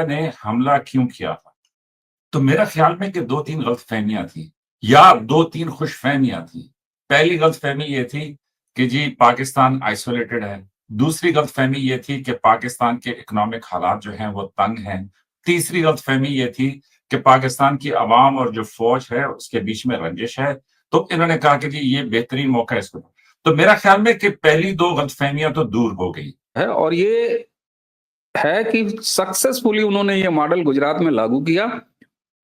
ने हमला क्यों किया था? तो मेरा ख्याल में कि 2-3 गलतफ़हमियाँ थी या 2-3 खुशफ़हमियाँ थी। पहली गलतफ़हमी ये थी कि जी पाकिस्तान आइसोलेटेड है। दूसरी गलतफ़हमी ये थी कि पाकिस्तान के इकोनॉमिक हालात जो हैं वो तंग हैं। तीसरी गलतफ़हमी ये थी कि पाकिस्तान की अवाम और जो फ़ौज है उसके बीच में रंजिश है। तो इन्होंने कहा कि जी ये बेहतरीन मौका है इसको। तो मेरा ख्याल में कि पहली 2 गलतफ़हमियाँ तो दूर हो गई। है और ये है कि सक्सेसफुली उन्होंने ये मॉडल गुजरात में लागू किया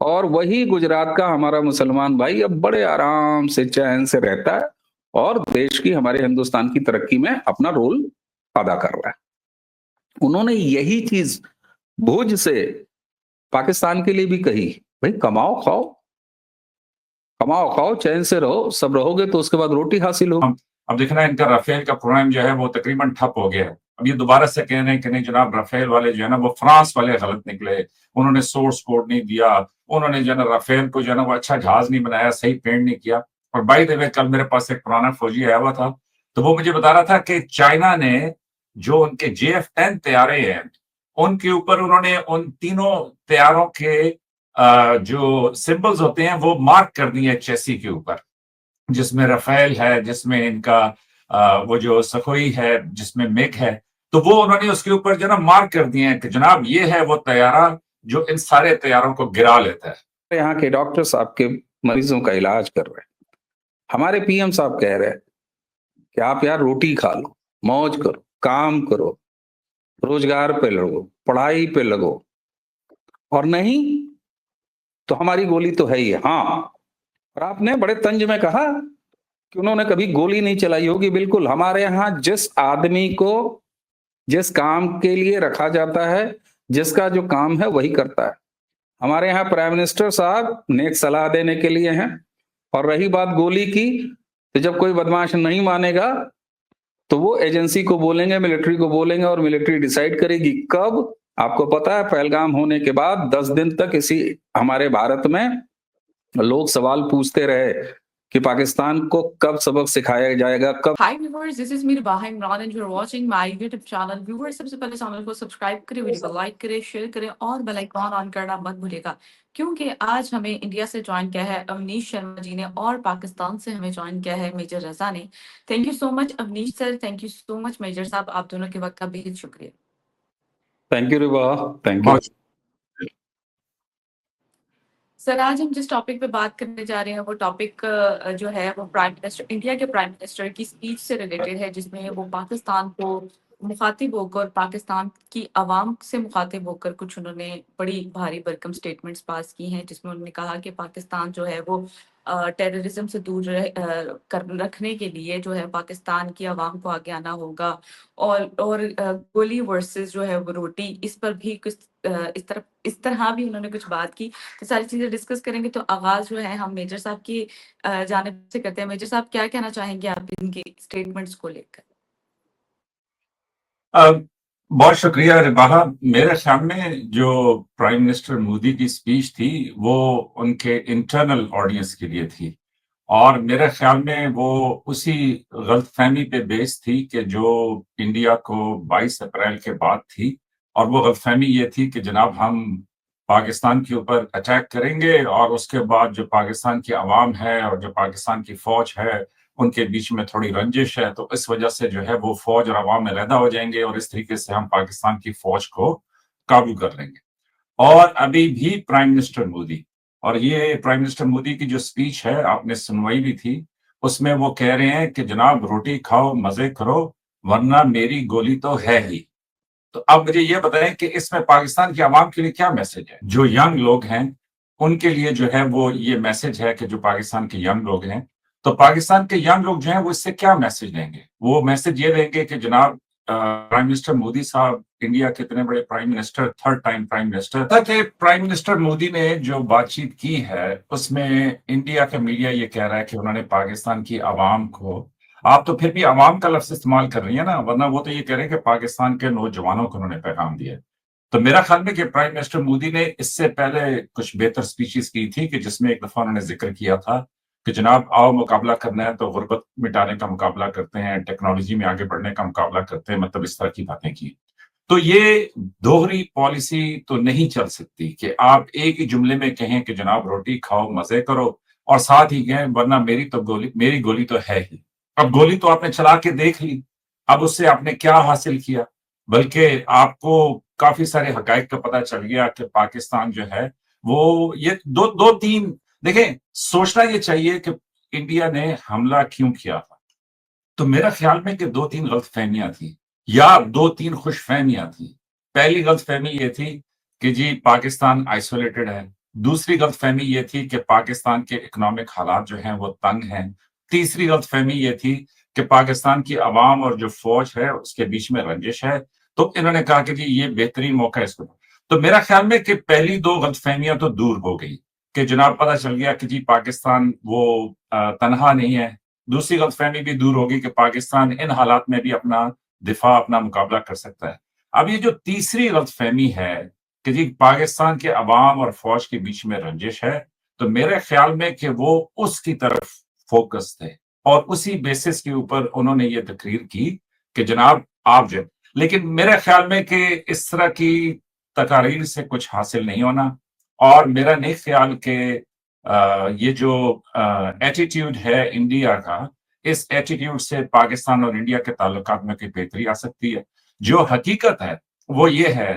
और वही गुजरात का हमारा मुसलमान भाई अब बड़े आराम से चैन से रहता है और देश की हमारे हिंदुस्तान की तरक्की में अपना रोल अदा कर रहा है। उन्होंने यही चीज भुज से पाकिस्तान के लिए भी कही, भाई कमाओ खाओ, कमाओ खाओ, चैन से रहो, सब रहोगे तो उसके बाद रोटी हासिल होगी। अब देखना इनका राफेल का प्रोग्राम जो है वो तकरीबन ठप हो गया है। अब ये दोबारा से कह रहे हैं कि नहीं जनाब राफेल वाले जो है ना वो फ्रांस वाले गलत निकले, उन्होंने सोर्स कोड नहीं दिया, उन्होंने जो है ना राफेल को जो है ना वो अच्छा जहाज नहीं बनाया, सही पेंट नहीं किया। और बाय द वे कल मेरे पास एक पुराना फौजी आया हुआ था, तो वो मुझे बता रहा था कि चाइना ने जो उनके JF-10 तैयारे हैं, उनके ऊपर उन्होंने उन तीनों तैयारों के जो सिंबल्स होते हैं वो मार्क कर दिए हैं चेसी के ऊपर। जिसमें राफेल है, जिसमें इनका वो जो सखोई है, जिसमें मिग है, तो वो उन्होंने उसके ऊपर जो है ना मार्क कर दिए हैं कि जनाब ये है वो तैयारा जो इन सारे तैयारों को गिरा लेता है। यहाँ के डॉक्टर साहब के मरीजों का इलाज कर रहे हैं, हमारे PM साहब कह रहे हैं कि आप यार रोटी खा लो, मौज करो, काम करो, रोजगार पे लगो, पढ़ाई पे लगो, और नहीं तो हमारी गोली तो है ही है। हाँ, और आपने बड़े तंज में कहा कि उन्होंने कभी गोली नहीं चलाई होगी। बिल्कुल, हमारे यहाँ जिस आदमी को जिस काम के लिए रखा जाता है, जिसका जो काम है वही करता है। हमारे यहाँ प्राइम मिनिस्टर साहब नेक सलाह देने के लिए हैं। और रही बात गोली की, तो जब कोई बदमाश नहीं मानेगा तो वो एजेंसी को बोलेंगे, मिलिट्री को बोलेंगे, और मिलिट्री डिसाइड करेगी कब। आपको पता है पहलगाम होने के बाद 10 दिन तक इसी हमारे भारत में लोग सवाल पूछते रहे कि पाकिस्तान को कब सबक सिखाया जाएगा, कब। Hi viewers, this is Mirbaha Imran and you're watching my YouTube channel. Viewers, सबसे पहले चैनल को सब्सक्राइब करें, वीडियो को लाइक करें, शेयर करें और बेल आइकॉन ऑन करना मत भूलिएगा, क्योंकि आज हमें इंडिया से ज्वाइन किया है अवनीश शर्मा जी ने और पाकिस्तान से हमें ज्वाइन किया है मेजर रजा ने। Thank you so much Avneesh sir, thank you so much major sahab, आप दोनों के वक्त का बेहद शुक्रिया। Thank you Riba, thank you. बहुत सर आज हम जिस टॉपिक पे बात करने जा रहे हैं वो टॉपिक जो है वो प्राइम मिनिस्टर, इंडिया के प्राइम मिनिस्टर की स्पीच से रिलेटेड है, जिसमें वो पाकिस्तान को मुखातिब होकर, पाकिस्तान की आवाम से मुखातिब होकर कुछ उन्होंने बड़ी भारी भरकम स्टेटमेंट्स पास की हैं, जिसमें उन्होंने कहा कि पाकिस्तान जो है वो टेररिज्म से दूर रखने के लिए जो है पाकिस्तान की आवाम को आगे आना होगा। और गोली वर्सेस जो है वो रोटी, इस पर भी कुछ इस तरह भी उन्होंने कुछ बात की। तो सारी चीजें डिस्कस करेंगे। तो आगाज जो है हम मेजर साहब की जानिब से करते हैं। मेजर साहब क्या कहना चाहेंगे आप इनकी स्टेटमेंट्स को लेकर? बहुत शुक्रिया रिबाहा। मेरे ख्याल में जो प्राइम मिनिस्टर मोदी की स्पीच थी वो उनके इंटरनल ऑडियंस के लिए थी और मेरे ख्याल में वो उसी गलतफहमी पे बेस्ड थी कि जो इंडिया को 22 अप्रैल के बाद थी। और वो गलतफहमी ये थी कि जनाब हम पाकिस्तान के ऊपर अटैक करेंगे और उसके बाद जो पाकिस्तान की आवाम है और जो पाकिस्तान की फौज है उनके बीच में थोड़ी रंजिश है, तो इस वजह से जो है वो फौज और अवाम में अलहदा हो जाएंगे और इस तरीके से हम पाकिस्तान की फौज को काबू कर लेंगे। और अभी भी प्राइम मिनिस्टर मोदी, और ये प्राइम मिनिस्टर मोदी की जो स्पीच है आपने सुनवाई भी थी, उसमें वो कह रहे हैं कि जनाब रोटी खाओ, मजे करो, वरना मेरी गोली तो है ही। तो अब मुझे ये बताएं कि इसमें पाकिस्तान की आवाम के लिए क्या मैसेज है? जो यंग लोग हैं उनके लिए जो है वो ये मैसेज है कि जो पाकिस्तान के यंग लोग हैं, तो पाकिस्तान के यंग लोग जो हैं वो इससे क्या मैसेज लेंगे? वो मैसेज ये लेंगे कि जनाब प्राइम मिनिस्टर मोदी साहब इंडिया के इतने बड़े prime minister, third time prime minister, ताकि प्राइम मिनिस्टर मोदी ने जो बातचीत की है उसमें इंडिया का मीडिया ये कह रहा है कि उन्होंने पाकिस्तान की आवाम को, आप तो फिर भी अवाम का लफ्ज इस्तेमाल कर रही है ना, वरना वो तो ये कह रहे हैं कि पाकिस्तान के नौजवानों को उन्होंने पैगाम दिया। तो मेरा ख्याल में कि प्राइम मिनिस्टर मोदी ने इससे पहले कुछ बेहतर स्पीचेस की थी कि जिसमें एक दफा उन्होंने जिक्र किया था कि जनाब आओ मुकाबला करना है तो गुर्बत मिटाने का मुकाबला करते हैं, टेक्नोलॉजी में आगे बढ़ने का मुकाबला करते हैं, मतलब इस तरह की बातें की। तो ये दोहरी पॉलिसी तो नहीं चल सकती कि आप एक ही जुमले में कहें कि जनाब रोटी खाओ, मजे करो, और साथ ही कहें वरना मेरी गोली तो है ही। अब गोली तो आपने चला के देख ली, अब उससे आपने क्या हासिल किया? बल्कि आपको काफी सारे हकायक का पता चल गया कि पाकिस्तान जो है वो ये दो दो तीन, देखें, सोचना ये चाहिए कि इंडिया ने हमला क्यों किया था। तो मेरा ख्याल में कि दो तीन गलतफहमियां थी या दो तीन खुशफहमियां थी। पहली गलतफहमी ये थी कि जी पाकिस्तान आइसोलेटेड है। दूसरी गलतफहमी ये थी कि पाकिस्तान के इकोनॉमिक हालात जो हैं वो तंग हैं। तीसरी गलतफहमी ये थी कि पाकिस्तान की अवाम और जो फौज है उसके बीच में रंजिश है। तो इन्होंने कहा कि जी ये बेहतरीन मौका है इसको। तो मेरा ख्याल में कि पहली दो गलतफहमियां तो दूर हो गई कि जनाब पता चल गया कि जी पाकिस्तान वो तनहा नहीं है। दूसरी गलतफहमी भी दूर होगी कि पाकिस्तान इन हालात में भी अपना दिफा, अपना मुकाबला कर सकता है। अब ये जो तीसरी गलतफहमी है कि जी पाकिस्तान के अवाम और फौज के बीच में रंजिश है, तो मेरे ख्याल में कि वो उसकी तरफ फोकस थे और उसी बेसिस के ऊपर उन्होंने ये तकरीर की कि जनाब आप जो, लेकिन मेरे ख्याल में कि इस तरह की तकारीर से कुछ हासिल नहीं होना। और मेरा नहीं ख्याल कि ये जो एटीट्यूड है इंडिया का, इस एटीट्यूड से पाकिस्तान और इंडिया के ताल्लुकात में कोई बेहतरी आ सकती है। जो हकीकत है वो ये है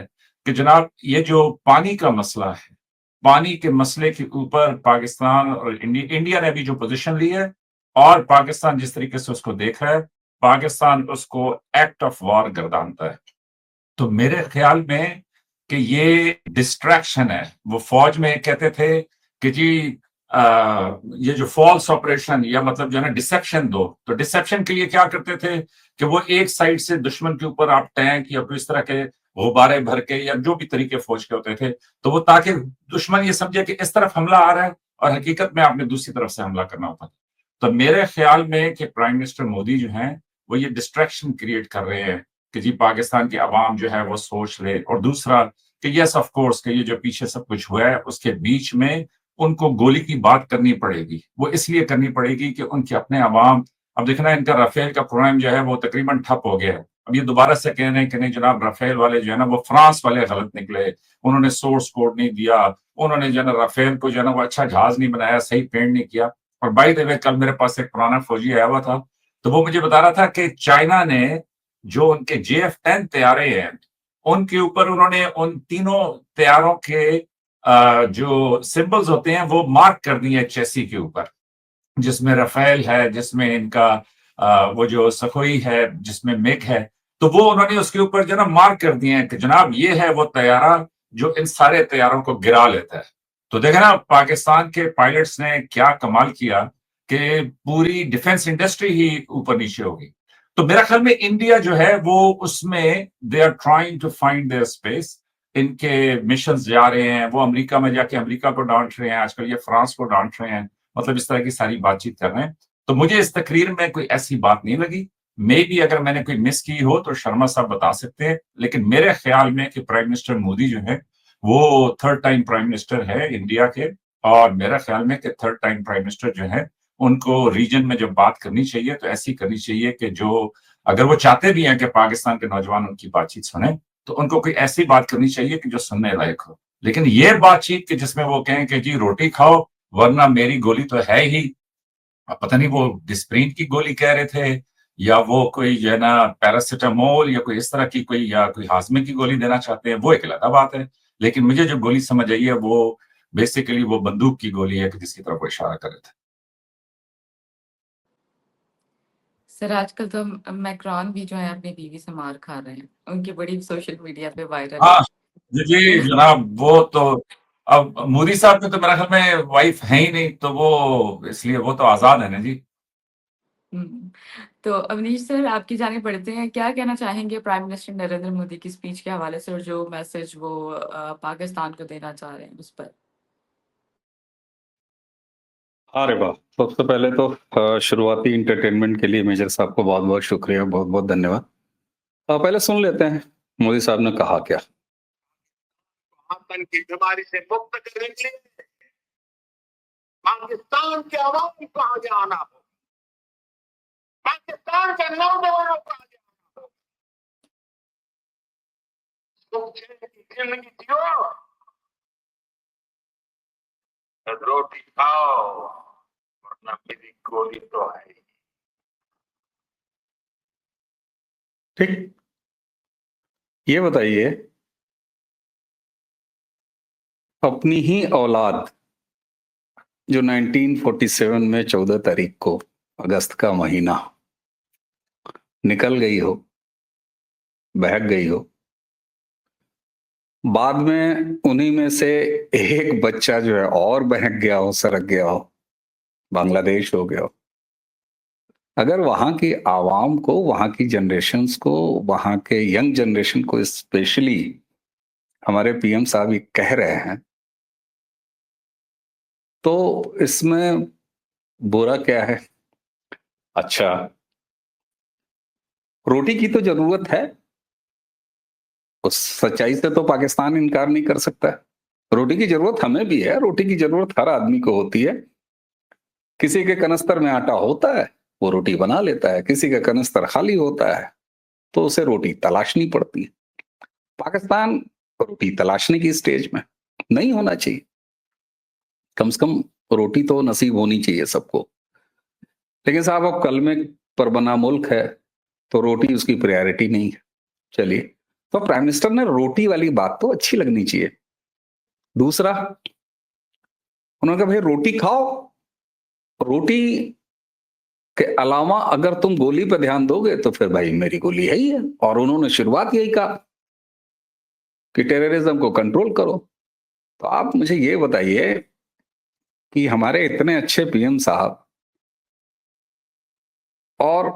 कि जनाब ये जो पानी का मसला है, पानी के मसले के ऊपर पाकिस्तान और इंडिया ने भी जो पोजीशन ली है और पाकिस्तान जिस तरीके से उसको देख रहा है, पाकिस्तान उसको एक्ट ऑफ वॉर गर्दानता है। तो मेरे ख्याल में कि ये डिस्ट्रैक्शन है। वो फौज में कहते थे कि जी ये जो फॉल्स ऑपरेशन या मतलब जो है ना डिसेप्शन दो, तो डिसेप्शन के लिए क्या करते थे कि वो एक साइड से दुश्मन के ऊपर आप टैंक या कोई इस तरह के गुब्बारे भर के या जो भी तरीके फौज के होते थे, तो वो ताकि दुश्मन ये समझे कि इस तरफ हमला आ रहा है और हकीकत में आपने दूसरी तरफ से हमला करना होता है। तो मेरे ख्याल में कि प्राइम मिनिस्टर मोदी जो हैं वो ये डिस्ट्रैक्शन क्रिएट कर रहे हैं कि जी पाकिस्तान की आवाम जो है वो सोच ले, और दूसरा कि यस ऑफ कोर्स कि ये जो पीछे सब कुछ हुआ है उसके बीच में उनको गोली की बात करनी पड़ेगी। वो इसलिए करनी पड़ेगी कि उनके अपने अवाम, अब देखना इनका राफेल का प्रोग्राम जो है वो तकरीबन ठप हो गया है। अब ये दोबारा से कह रहे हैं कि नहीं जनाब राफेल वाले जो है ना वो फ्रांस वाले गलत निकले, उन्होंने सोर्स कोड नहीं दिया, उन्होंने जो है ना राफेल को जो है ना वो अच्छा जहाज नहीं बनाया, सही पेंट नहीं किया। और बाय द वे कल मेरे पास एक पुराना फौजी आया हुआ था, तो वो मुझे बता रहा था कि चाइना ने जो उनके JF-10 तैयारे हैं उनके ऊपर उन्होंने उन तीनों तैयारों के जो सिंबल्स होते हैं वो मार्क कर दिए चेसी के ऊपर, जिसमें राफेल है, जिसमें इनका वो जो सखोई है, जिसमें मिग है, तो वो उन्होंने उसके ऊपर जो ना मार्क कर दिए हैं कि जनाब ये है वो तैयारा जो इन सारे तैयारों को गिरा लेता है। तो देखे ना पाकिस्तान के पायलट्स ने क्या कमाल किया कि पूरी डिफेंस इंडस्ट्री ही ऊपर नीचे होगी। तो मेरा ख्याल में इंडिया जो है वो उसमें they are trying to find their space. इनके मिशन जा रहे हैं, वो अमेरिका में जाके अमेरिका को डांट रहे हैं, आजकल ये फ्रांस को डांट रहे हैं, मतलब इस तरह की सारी बातचीत कर रहे हैं। तो मुझे इस तकरीर में कोई ऐसी बात नहीं लगी। मे बी अगर मैंने कोई मिस की हो तो शर्मा साहब बता सकते हैं, लेकिन मेरे ख्याल में कि प्राइम मिनिस्टर मोदी जो है वो थर्ड टाइम प्राइम मिनिस्टर है इंडिया के, और मेरा ख्याल में कि थर्ड टाइम प्राइम मिनिस्टर जो है उनको रीजन में जब बात करनी चाहिए तो ऐसी करनी चाहिए कि जो, अगर वो चाहते भी हैं कि पाकिस्तान के नौजवान उनकी बातचीत सुने, तो उनको कोई ऐसी बात करनी चाहिए कि जो सुनने लायक हो। लेकिन ये बातचीत कि जिसमें वो कहें कि जी रोटी खाओ वरना मेरी गोली तो है ही, अब पता नहीं वो डिस्प्रिन की गोली कह रहे थे या वो कोई जो है ना पैरासिटामोल या कोई इस तरह की कोई या कोई हाजमे की गोली देना चाहते हैं, वो एक अलग बात है। लेकिन मुझे जो गोली समझ आई है वो बेसिकली वो बंदूक की गोली है कि जिसकी तरफ वो इशारा कर रहे थे। सर आजकल तो मैक्रोन भी जो है अपनी बीवी से मार खा रहे हैं, उनकी बड़ी सोशल मीडिया पे वायरल है। हाँ जी जनाब, वो तो अब मोदी साहब के तो मेरा ख्याल में वाइफ है ही नहीं, तो वो इसलिए वो तो आजाद है ना जी। हम्म, तो अवनीश सर आपकी जाने पड़ते हैं, क्या कहना चाहेंगे प्राइम मिनिस्टर नरेंद्र मोदी की स्पीच के हवाले से और जो मैसेज वो पाकिस्तान को देना चाह रहे हैं उस पर? अरे वाह, सबसे पहले तो शुरुआती इंटरटेनमेंट के लिए मेजर साहब को बहुत बहुत शुक्रिया, बहुत बहुत धन्यवाद। पहले सुन लेते हैं मोदी साहब ने कहा क्या। आतंक की बीमारी से मुक्त करेंगे, पाकिस्तान के अवाम को आगे आना हो, पाकिस्तान के नौजवानों को आगे सुख से जिंदगी जियो, रोटी खाओ, वरना मेरी गोली तो है ही। ठीक, ये बताइए, अपनी ही औलाद जो 1947 में 14 तारीख को, अगस्त का महीना, निकल गई हो, बहक गई हो, बाद में उन्हीं में से एक बच्चा जो है और बहक गया हो, सरक गया हो, बांग्लादेश हो गया हो, अगर वहां की आवाम को, वहां की जनरेशन्स को, वहां के यंग जनरेशन को स्पेशली हमारे पीएम साहब ये कह रहे हैं, तो इसमें बुरा क्या है? अच्छा, रोटी की तो जरूरत है, उस सच्चाई से तो पाकिस्तान इनकार नहीं कर सकता। रोटी की जरूरत हमें भी है, रोटी की जरूरत हर आदमी को होती है। किसी के कनस्तर में आटा होता है, वो रोटी बना लेता है, किसी का कनस्तर खाली होता है तो उसे रोटी तलाशनी पड़ती है। पाकिस्तान रोटी तलाशने की स्टेज में नहीं होना चाहिए, कम से कम रोटी तो नसीब होनी चाहिए सबको। लेकिन साहब, अब कलमे पर बना मुल्क है तो रोटी उसकी प्रायोरिटी नहीं है। चलिए, तो प्राइम मिनिस्टर ने रोटी वाली बात तो अच्छी लगनी चाहिए। दूसरा, उन्होंने कहा भाई रोटी खाओ, रोटी के अलावा अगर तुम गोली पर ध्यान दोगे तो फिर भाई मेरी गोली है ही है। और उन्होंने शुरुआत यही कहा कि टेररिज्म को कंट्रोल करो। तो आप मुझे ये बताइए कि हमारे इतने अच्छे पीएम साहब, और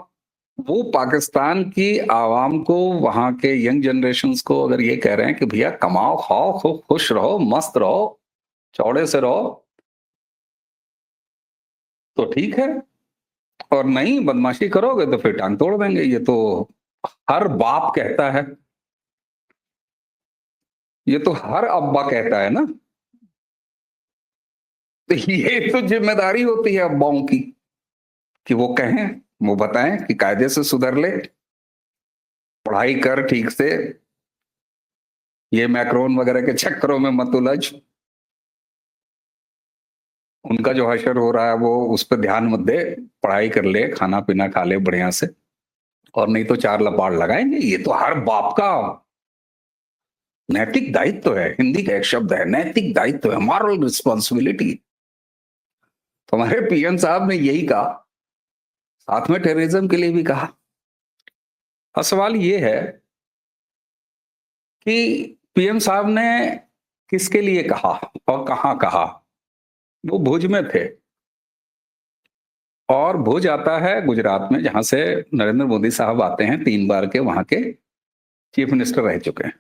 वो पाकिस्तान की आवाम को, वहां के यंग जनरेशन्स को अगर ये कह रहे हैं कि भैया कमाओ, खाओ, खूब खुश रहो, मस्त रहो, चौड़े से रहो, तो ठीक है, और नहीं बदमाशी करोगे तो फिर टांग तोड़ देंगे। ये तो हर बाप कहता है, ये तो हर अब्बा कहता है ना। तो ये तो जिम्मेदारी होती है अब्बाओं की कि वो कहें, वो बताएं कि कायदे से सुधर ले, पढ़ाई कर ठीक से, ये मैक्रोन वगैरह के चक्करों में मत उलझ, उनका जो हशर हो रहा है वो उस पर ध्यान मत दे, पढ़ाई कर ले, खाना पीना खा ले बढ़िया से, और नहीं तो चार लपाड़ लगाएंगे। ये तो हर बाप का नैतिक दायित्व है। हिंदी का एक शब्द है, नैतिक दायित्व है, मॉरल रिस्पॉन्सिबिलिटी। तो हमारे पीएम साहब ने यही कहा, साथ में टेररिज्म के लिए भी कहा। अब सवाल ये है कि पीएम साहब ने किसके लिए कहा और कहां कहा। वो भुज में थे, और भुज आता है गुजरात में, जहां से नरेंद्र मोदी साहब आते हैं, 3 बार के वहां के चीफ मिनिस्टर रह चुके हैं।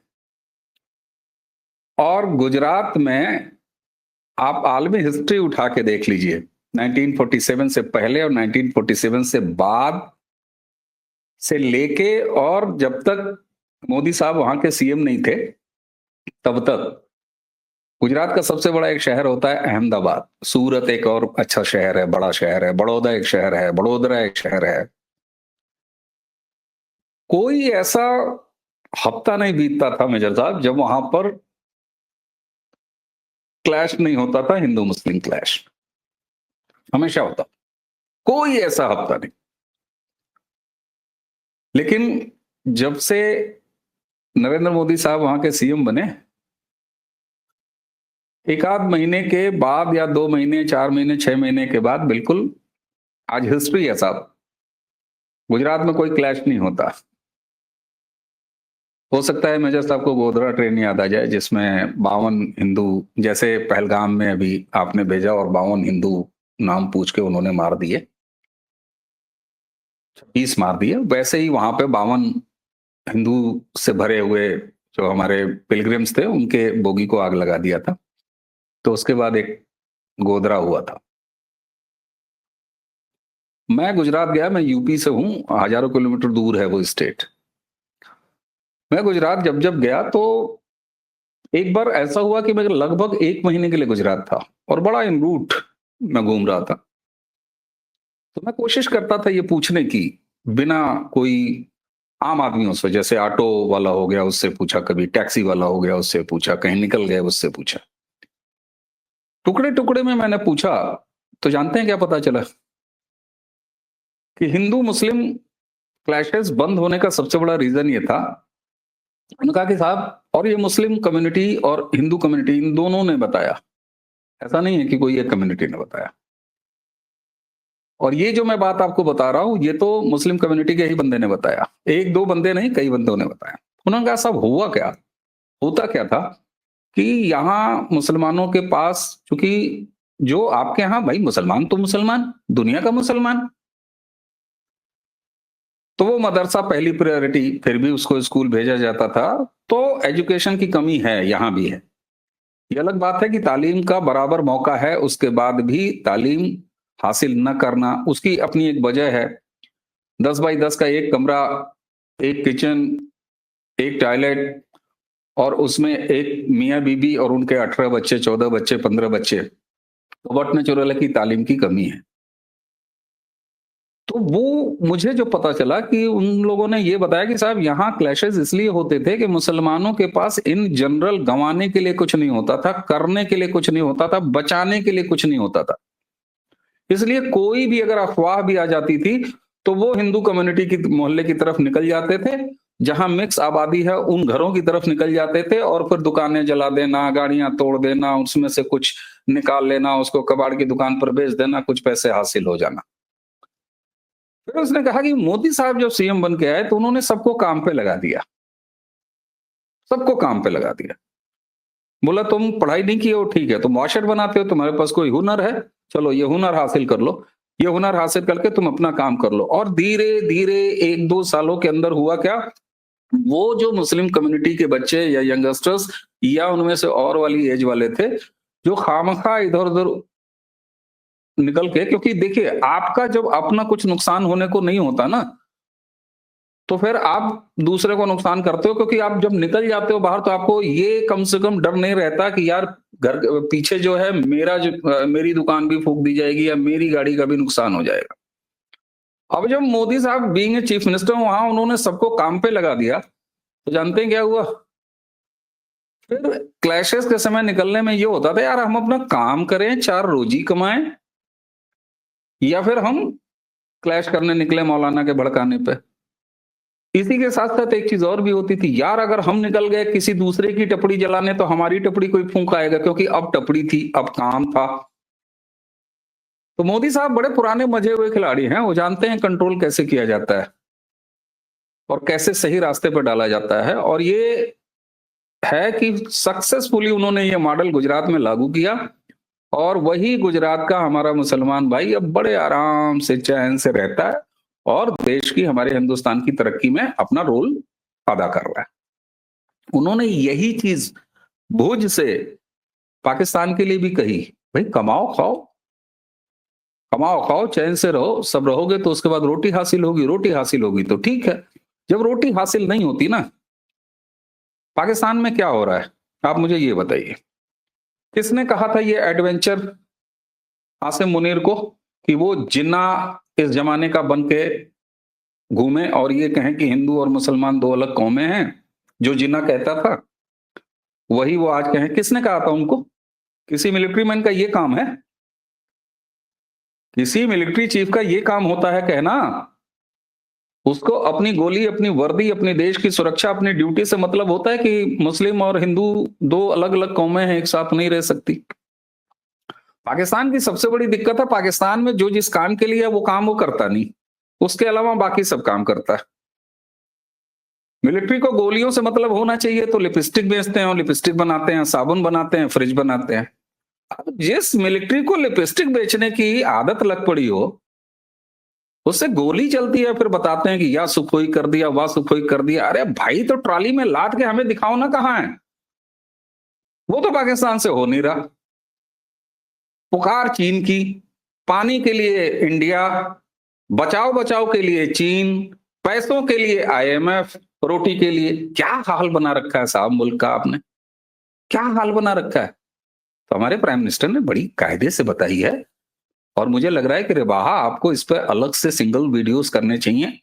और गुजरात में आप आलमी हिस्ट्री उठा के देख लीजिए, 1947 से पहले और 1947 से बाद से लेके, और जब तक मोदी साहब वहां के सीएम नहीं थे तब तक गुजरात का सबसे बड़ा एक शहर होता है अहमदाबाद। सूरत एक और अच्छा शहर है, बड़ा शहर है, बड़ौदा एक शहर है, बड़ोदरा एक शहर है। कोई ऐसा हफ्ता नहीं बीतता था मेजर साहब जब वहां पर क्लैश नहीं होता था, हिंदू मुस्लिम क्लैश हमेशा होता, कोई ऐसा हफ्ता नहीं। लेकिन जब से नरेंद्र मोदी साहब वहां के सीएम बने, एक आध महीने के बाद या 2 महीने, 4 महीने, 6 महीने के बाद, बिल्कुल आज हिस्ट्री है साहब, गुजरात में कोई क्लैश नहीं होता। हो सकता है मेजर साहब को गोधरा ट्रेन याद आ जाए, जिसमें 52 हिंदू, जैसे पहलगाम में अभी आपने भेजा और 52 हिंदू नाम पूछ के उन्होंने मार दिए, 26 मार दिए, वैसे ही वहां पे 52 हिंदू से भरे हुए जो हमारे पिलग्रिम्स थे, उनके बोगी को आग लगा दिया था। तो उसके बाद एक गोधरा हुआ था। मैं गुजरात गया, मैं यूपी से हूं, हजारों किलोमीटर दूर है वो स्टेट। मैं गुजरात जब जब गया तो एक बार ऐसा हुआ कि मैं लगभग 1 महीने के लिए गुजरात था, और बड़ा इन रूट मैं घूम रहा था। तो मैं कोशिश करता था ये पूछने की, बिना कोई आम आदमियों से, जैसे ऑटो वाला हो गया उससे पूछा, कभी टैक्सी वाला हो गया उससे पूछा, कहीं निकल गए उससे पूछा, टुकड़े टुकड़े में मैंने पूछा, तो जानते हैं क्या पता चला? कि हिंदू मुस्लिम क्लैशेस बंद होने का सबसे बड़ा रीजन ये था, उन्होंने कहा कि साहब, और ये मुस्लिम कम्युनिटी और हिंदू कम्युनिटी इन दोनों ने बताया, ऐसा नहीं है कि कोई एक कम्युनिटी ने बताया। और ये जो मैं बात आपको बता रहा हूं, ये तो मुस्लिम कम्युनिटी के ही बंदे ने बताया, एक दो बंदे नहीं, कई बंदों ने बताया। उन्होंने कहा साहब हुआ क्या, होता क्या था कि यहाँ मुसलमानों के पास, चूंकि जो आपके यहाँ भाई मुसलमान तो मुसलमान, दुनिया का मुसलमान, तो वो मदरसा पहली प्रायोरिटी, फिर भी उसको स्कूल भेजा जाता था। तो एजुकेशन की कमी है, यहाँ भी है। ये अलग बात है कि तालीम का बराबर मौका है, उसके बाद भी तालीम हासिल न करना, उसकी अपनी एक वजह है। 10 बाई 10 का एक कमरा, एक किचन, एक टॉयलेट, और उसमें एक मियाँ बीबी और उनके 18 बच्चे, 14 बच्चे, 15 बच्चे, तो व्हाट नेचुरल है कि तालीम की कमी है। तो वो मुझे जो पता चला कि उन लोगों ने ये बताया कि साहब यहाँ क्लैशेस इसलिए होते थे कि मुसलमानों के पास इन जनरल गंवाने के लिए कुछ नहीं होता था, करने के लिए कुछ नहीं होता था, बचाने के लिए कुछ नहीं होता था। इसलिए कोई भी अगर अफवाह भी आ जाती थी तो वो हिंदू कम्युनिटी की मोहल्ले की तरफ निकल जाते थे, जहां मिक्स आबादी है उन घरों की तरफ निकल जाते थे, और फिर दुकानें जला देना, गाड़ियां तोड़ देना, उसमें से कुछ निकाल लेना, उसको कबाड़ की दुकान पर बेच देना, कुछ पैसे हासिल हो जाना। फिर उसने कहा कि मोदी साहब जब सीएम बन के आए तो उन्होंने सबको काम पे लगा दिया, सबको काम पे लगा दिया। बोला तुम पढ़ाई नहीं किए हो, ठीक है, तुम वॉशर बनाते हो, तुम्हारे पास कोई हुनर है, चलो ये हुनर हासिल कर लो, ये हुनर हासिल करके तुम अपना काम कर लो। और धीरे धीरे 1-2 सालों के अंदर हुआ क्या, वो जो मुस्लिम कम्युनिटी के बच्चे या यंगस्टर्स या उनमें से और वाली एज वाले थे, जो खामखा इधर उधर निकल के, क्योंकि देखिए आपका जब अपना कुछ नुकसान होने को नहीं होता ना, तो फिर आप दूसरे को नुकसान करते हो, क्योंकि आप जब निकल जाते हो बाहर तो आपको ये कम से कम डर नहीं रहता कि यार घर पीछे जो है मेरी दुकान भी फूंक दी जाएगी या मेरी गाड़ी का भी नुकसान हो जाएगा। अब जब मोदी साहब बीइंग ए चीफ मिनिस्टर वहां उन्होंने सबको काम पे लगा दिया, तो जानते हैं क्या हुआ? फिर क्लैशेस के समय निकलने में ये होता था, यार हम अपना काम करें, 4 रोजी कमाएं, या फिर हम क्लैश करने निकले मौलाना के भड़काने पे। इसी के साथ साथ एक चीज और भी होती थी, यार अगर हम निकल गए किसी दूसरे की टपड़ी जलाने तो हमारी टपड़ी कोई फूंक आएगा, क्योंकि अब टपड़ी थी, अब काम था। तो मोदी साहब बड़े पुराने मजे हुए खिलाड़ी हैं, वो जानते हैं कंट्रोल कैसे किया जाता है और कैसे सही रास्ते पर डाला जाता है। और ये है कि सक्सेसफुली उन्होंने ये मॉडल गुजरात में लागू किया, और वही गुजरात का हमारा मुसलमान भाई अब बड़े आराम से चैन से रहता है और देश की, हमारे हिंदुस्तान की तरक्की में अपना रोल अदा कर रहा है। उन्होंने यही चीज भुज से पाकिस्तान के लिए भी कही, भाई कमाओ खाओ, कमाओ खाओ, चैन से रहो, सब रहोगे तो उसके बाद रोटी हासिल होगी, रोटी हासिल होगी तो ठीक है। जब रोटी हासिल नहीं होती ना, पाकिस्तान में क्या हो रहा है आप मुझे ये बताइए। किसने कहा था ये एडवेंचर आसिम मुनीर को कि वो जिन्ना इस जमाने का बन के घूमे और ये कहें कि हिंदू और मुसलमान 2 अलग कौमें हैं? जो जिन्ना कहता था वही वो आज कहें। किसने कहा था उनको? किसी मिलिट्री मैन का ये काम है? किसी मिलिट्री चीफ का ये काम होता है कहना? उसको अपनी गोली, अपनी वर्दी, अपने देश की सुरक्षा, अपनी ड्यूटी से मतलब होता है कि मुस्लिम और हिंदू 2 अलग अलग कौमें हैं, एक साथ नहीं रह सकती। पाकिस्तान की सबसे बड़ी दिक्कत है, पाकिस्तान में जो जिस काम के लिए है वो काम वो करता नहीं, उसके अलावा बाकी सब काम करता है। मिलिट्री को गोलियों से मतलब होना चाहिए तो लिपस्टिक बेचते हैं, लिपस्टिक बनाते हैं, साबुन बनाते हैं, फ्रिज बनाते हैं। अब जिस मिलिट्री को लिपस्टिक बेचने की आदत लग पड़ी हो, उससे गोली चलती है, फिर बताते हैं कि या सुखोई कर दिया, वाह सुखोई कर दिया। अरे भाई तो ट्रॉली में लाद के हमें दिखाओ ना कहां है। वो तो पाकिस्तान से हो नहीं रहा। पुकार चीन की, पानी के लिए इंडिया, बचाओ बचाओ के लिए चीन, पैसों के लिए IMF, रोटी के लिए। क्या हाल बना रखा है साहब मुल्क का आपने, क्या हाल बना रखा है। तो हमारे प्राइम मिनिस्टर ने बड़ी कायदे से बताई है, और मुझे लग रहा है कि रिबाहा आपको इस पर अलग से सिंगल वीडियोस करने चाहिए,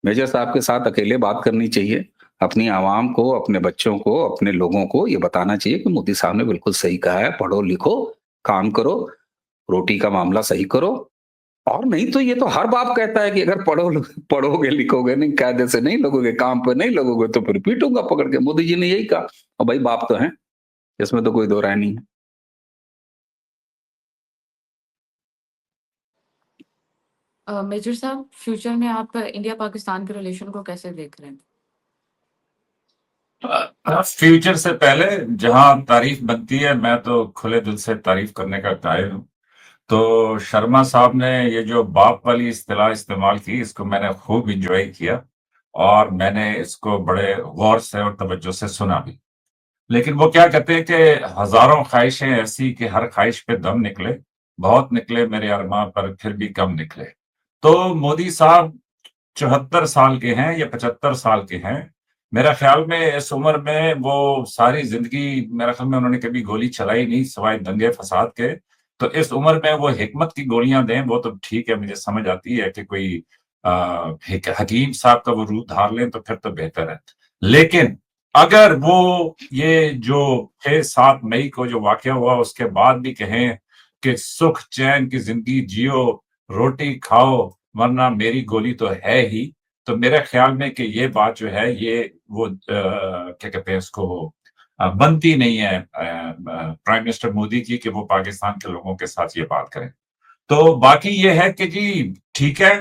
मेजर साहब के साथ अकेले बात करनी चाहिए, अपनी आवाम को, अपने बच्चों को, अपने लोगों को ये बताना चाहिए कि मोदी साहब ने बिल्कुल सही कहा है, पढ़ो लिखो, काम करो, रोटी का मामला सही करो। और नहीं तो ये तो हर बाप कहता है कि अगर पढ़ोगे लिखोगे नहीं, कायदे से नहीं लगोगे, काम पे नहीं लगोगे तो फिर पीटूंगा पकड़ के। मोदी जी ने यही कहा, और भाई बाप तो हैं, इसमें तो कोई दो राय नहीं है। मेजर साहब, फ्यूचर में आप इंडिया पाकिस्तान के रिलेशन को कैसे देख रहे हैं? फ्यूचर से पहले जहां तारीफ बनती है, मैं तो खुले दिल से तारीफ करने का कायल हूँ। तो शर्मा साहब ने ये जो बाप वाली इस्तिलाह इस्तेमाल की, इसको मैंने खूब इंजॉय किया और मैंने इसको बड़े गौर से और तवज्जो से सुना भी। लेकिन वो क्या कहते हैं कि हजारों ख्वाहिशें ऐसी कि हर ख्वाहिश पे दम निकले, बहुत निकले मेरे अरमा पर फिर भी कम निकले। तो मोदी साहब 74 साल के हैं या 75 साल के हैं। मेरा ख्याल में इस उम्र में वो सारी जिंदगी मेरा ख्याल में उन्होंने कभी गोली चलाई नहीं सिवाय दंगे फसाद के। तो इस उम्र में वो हिकमत की गोलियां दें वो तो ठीक है, मुझे समझ आती है कि कोई हकीम साहब का वो रूप धार लें तो फिर तो बेहतर है। लेकिन अगर वो ये जो 6-7 मई को जो वाकया हुआ उसके बाद भी कहें कि सुख चैन की जिंदगी जियो, रोटी खाओ, वरना मेरी गोली तो है ही, तो मेरे ख्याल में कि ये बात जो है ये वो क्या कहते हैं इसको बनती नहीं है प्राइम मिनिस्टर मोदी की कि वो पाकिस्तान के लोगों के साथ ये बात करें। तो बाकी ये है कि जी ठीक है,